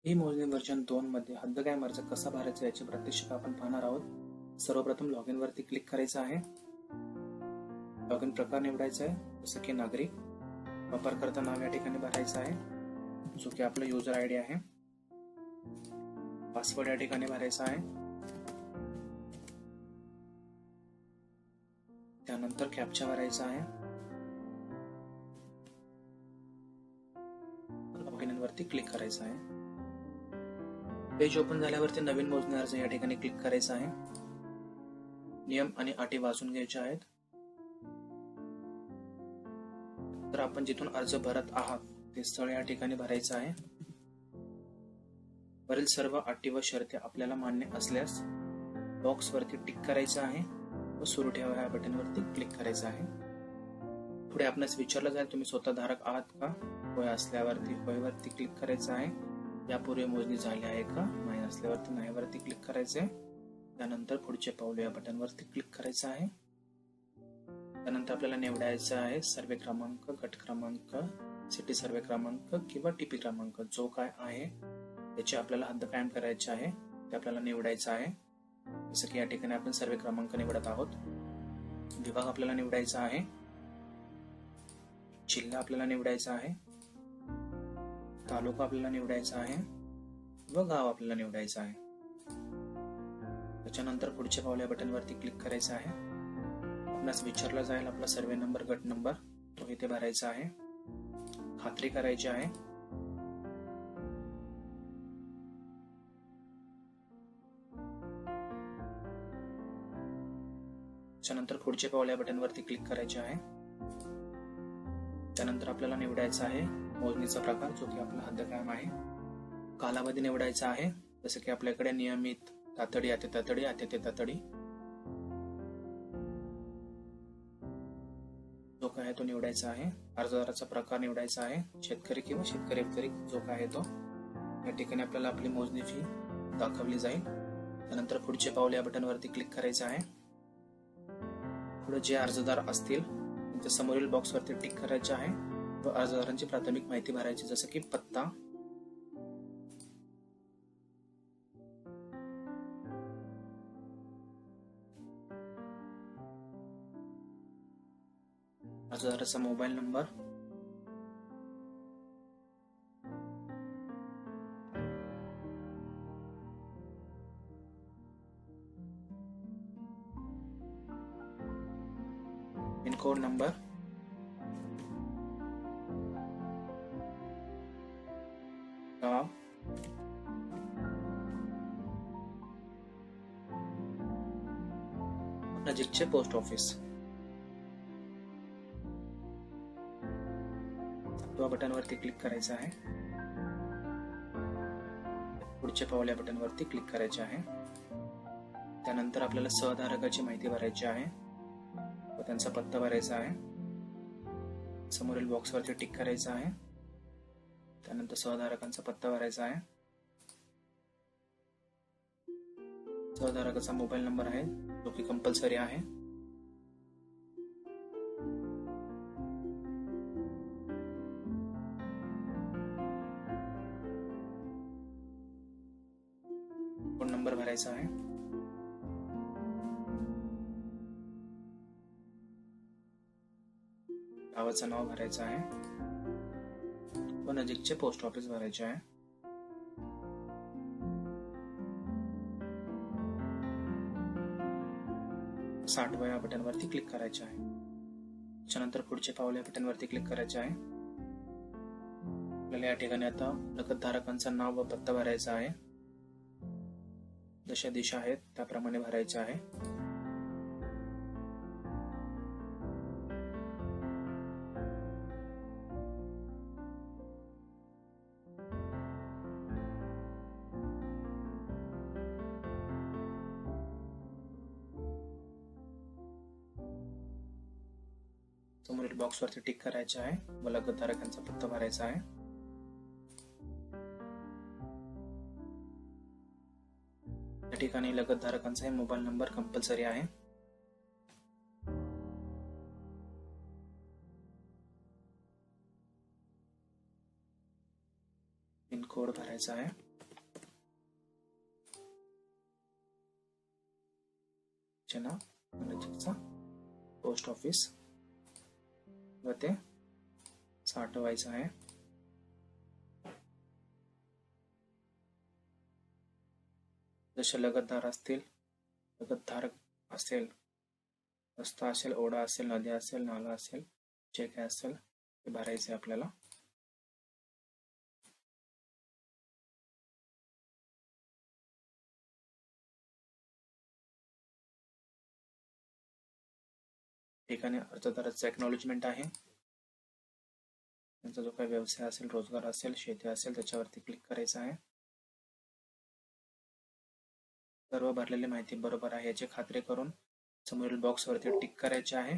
ही मोजणी व्हर्जन 2 मध्ये हद्द काय अर्ज कसा भरायचा याचे प्रात्यक्षिक आपण पाहणार आहोत। सर्वप्रथम लॉग इन वरती क्लिक करायचं आहे। लॉग इन प्रकार निवडायचा आहे, जसं की नागरिक। वापरकर्ता नाव या ठिकाणी भरायचं आहे, जो की आपलं युजर आयडी आहे। पासवर्ड या ठिकाणी भरायचा आहे। त्यानंतर कॅप्चा भरायचा आहे। लॉग इन वरती क्लिक करायचं आहे। पेज ओपन झाल्यावरती नवीन मोजणी अर्ज या ठिकाणी क्लिक करायचा आहे। नियम आणि अटी वाचून घ्यायच्या आहेत। तर आपण जिथून अर्ज भरत आहात ते स्थळ या ठिकाणी भरायचं आहे। वरील सर्व अटी व शर्ती आपल्याला मान्य असल्यास बॉक्स वरती टिक करायचं आहे व सुरू ठेवा या बटन वरती क्लिक करायचं आहे। पुढे आपणास विचारलं जाईल तुम्ही स्वतः धारक आहात का? होय असल्यावरती होय वरती क्लिक करायचं आहे। यापूर्वी मोजणी झाली आहे का? नाही असल्यावरती नाही वरती क्लिक करायचं आहे। त्यानंतर पुढचे पाऊल या बटन वरती क्लिक करायचं आहे। त्यानंतर आपल्याला निवडायचं आहे सर्वे क्रमांक, गट क्रमांक, सिटी सर्वे क्रमांक किंवा टीपी क्रमांक, जो काय आहे त्याची आपल्याला हद्द कायम करायची आहे ते आपल्याला निवडायचं आहे। जसं की या ठिकाणी आपण सर्वे क्रमांक निवडत आहोत। विभाग आपल्याला निवडायचा आहे, जिल्हा आपल्याला निवडायचा आहे, तालुका आपल्याला निवडायचा आहे व गाव आपल्याला निवडायचं आहे। त्याच्यानंतर पुढच्या पाऊल या बटन वरती क्लिक करायचं आहे। आपल्यास विचारलं जाईल आपला सर्वे नंबर, गट नंबर, तो इथे भरायचा आहे। खात्री करायची आहे। त्यानंतर पुढचे पाऊल या बटन वरती क्लिक करायचे आहे। त्यानंतर आपल्याला निवडायचा आहे मोजणीचा प्रकार, जो की आपला हद्द कायम आहे। कालावधी निवडायचा आहे, जसं की आपल्याकडे नियमित, तातडी, अति तातडी, अति तातडी, जो काय आहे तो निवडायचा आहे। अर्जदाराचा प्रकार निवडायचा आहे, शेतकरी किंवा शेतकरी व्यतिरिक्त जो काय आहे तो। या ठिकाणी आपल्याला आपली मोजणी फी दाखवली जाईल। त्यानंतर पुढचे पाऊल या बटन वरती क्लिक करायचं आहे। पुढे जे अर्जदार असतील त्यांच्या समोरील बॉक्स वरती टिक करायचे आहे व अर्जदारांची प्राथमिक माहिती भरायची, जसं की पत्ता, अर्जदाराचा मोबाईल नंबर, पिनकोड नंबर, गाव, नजीकचे पोस्ट ऑफिस। बटन वरती क्लिक करायचं आहे। पुढचे पाऊल या बटन वरती क्लिक करायचे आहे। त्यानंतर आपल्याला सहधारकाची माहिती भरायची आहे व त्यांचा पत्ता भरायचा आहे। समोरील बॉक्स वरती टिक करायचं आहे। त्यानंतर सहधारकांचा पत्ता भरायचा आहे। सहधारकाचा मोबाईल नंबर आहे, जो की कंपल्सरी आहे। फोन नंबर भरायचा आहे। गावाचं नाव भरायचं आहे व नजीकचे पोस्ट ऑफिस भरायचे आहे। साठवा या बटन वरती क्लिक करायचे आहे। त्यानंतर पुढचे पाऊल या बटन वरती क्लिक करायचे आहे। आपल्याला या ठिकाणी आता नगद धारकांचं नाव व पत्ता भरायचा आहे। जशा दिशा आहेत त्याप्रमाणे भरायचे आहे। समोरील बॉक्स वरती टिक करायचे आहे व नगद धारकांचा पत्ता भरायचा आहे। या ठिकाणी लगत धारकांचा मोबाईल नंबर कंपल्सरी आहे। पिन कोड भरायचा आहे। नजीकचा पोस्ट ऑफिस व ते साठवायचं आहे. जसे लगतदार असतील, लगतधारक असेल, रस्ता असेल, ओढा असेल, नदी असेल, नाला असेल, जे काय असेल ते भरायचे आपल्याला. ठिकाणी अर्जदाराचं एक्नॉलेजमेंट आहे. त्यांचा जो काही व्यवसाय असेल, रोजगार असेल, शेती असेल त्याच्यावरती क्लिक करायचं आहे. सर्व भरलेली माहिती बरोबर आहे याची खात्री करून समोरील बॉक्सवरती टिक करायचे आहे.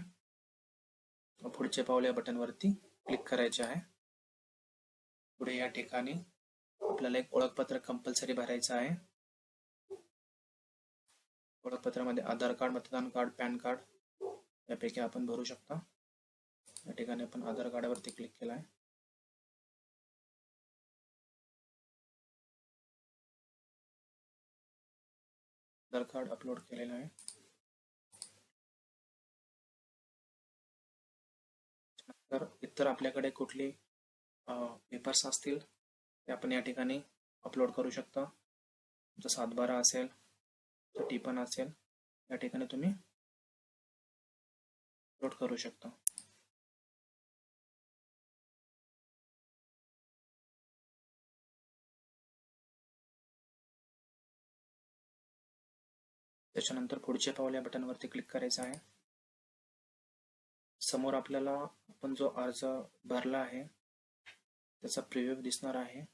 पुढचे पाऊल या बटनवरती क्लिक करायचे आहे. पुढे या ठिकाणी आपल्याला एक ओळखपत्र कंपल्सरी भरायचं आहे. ओळखपत्रामध्ये आधार कार्ड, मतदान कार्ड, पॅन कार्ड यापैकी आपण भरू शकता. या ठिकाणी आपण आधार कार्डावरती क्लिक केला आहे. आधार कार्ड अपलोड केलेलं आहे. तर इतर आपल्याकडे कुठली पेपर्स असतील ते आपण या ठिकाणी अपलोड करू शकता. जर 7/12 असेल तर टिपण असेल या ठिकाणी तुम्ही अपलोड करू शकता. त्याच्यानंतर पुढचे पाऊल या बटनवरती क्लिक करायचं आहे. समोर आपल्याला आपण जो अर्ज भरला आहे त्याचा प्रिव्ह्यू दिसणार आहे.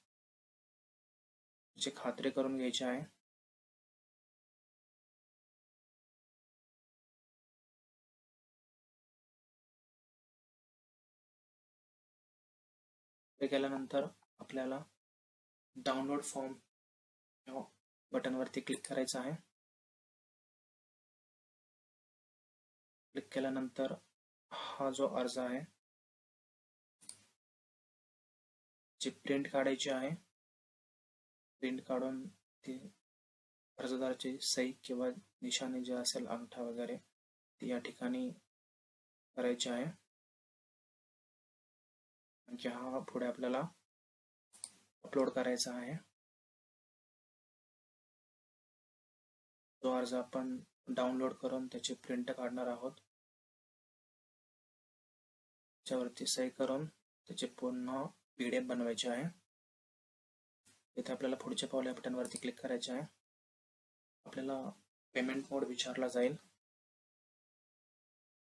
त्याची खात्री करून घ्यायची आहे. ते केल्यानंतर आपल्याला डाउनलोड फॉर्म या बटनवरती क्लिक करायचं आहे. क्लिक केल्यानंतर हा जो अर्ज आहे ची प्रिंट काढायची आहे. प्रिंट काढून ती अर्जदाराची सही किंवा निशाणी जे असेल, अंगठा वगैरे, ती या ठिकाणी करायची आहे. आणखी हा पुढे आपल्याला अपलोड करायचा आहे. जो अर्ज आपण डाउनलोड करून त्याची प्रिंट काढणार आहोत त्याच्यावरती सही करून त्याचे पुन्हा PDF बनवायचे आहे. इथे आपल्याला पुढच्या पाऊल या बटनवरती क्लिक करायचे आहे. आपल्याला पेमेंट मोड विचारला जाईल.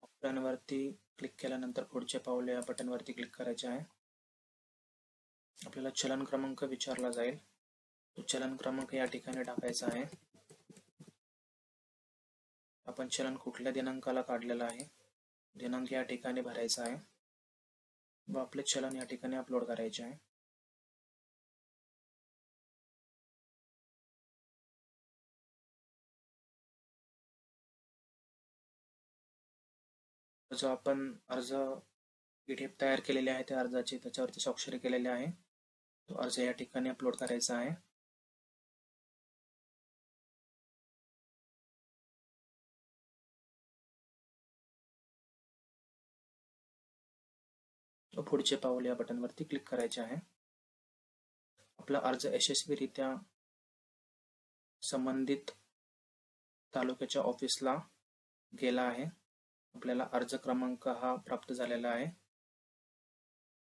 बटनवरती क्लिक केल्यानंतर पुढचे पाऊल या बटनवरती क्लिक करायचे आहे. आपल्याला चलन क्रमांक विचारला जाईल. तो चलन क्रमांक या ठिकाणी टाकायचा आहे. आपण चलन कुठल्या दिनांकाला काढलेला आहे दिनांक या ठिकाणी भरायचा आहे व आपले चलन या ठिकाणी अपलोड करायचे आहे. जो आपण अर्ज PDF तयार केलेले आहे त्या अर्जाची त्याच्यावरती स्वाक्षरी केलेली आहे तो अर्ज या ठिकाणी अपलोड करायचा आहे. तो पुढचे पाऊल या बटनवरती क्लिक करायचे आहे. आपला अर्ज यशस्वीरित्या संबंधित तालुक्याच्या ऑफिसला गेला आहे. आपल्याला अर्ज क्रमांक हा प्राप्त झालेला आहे.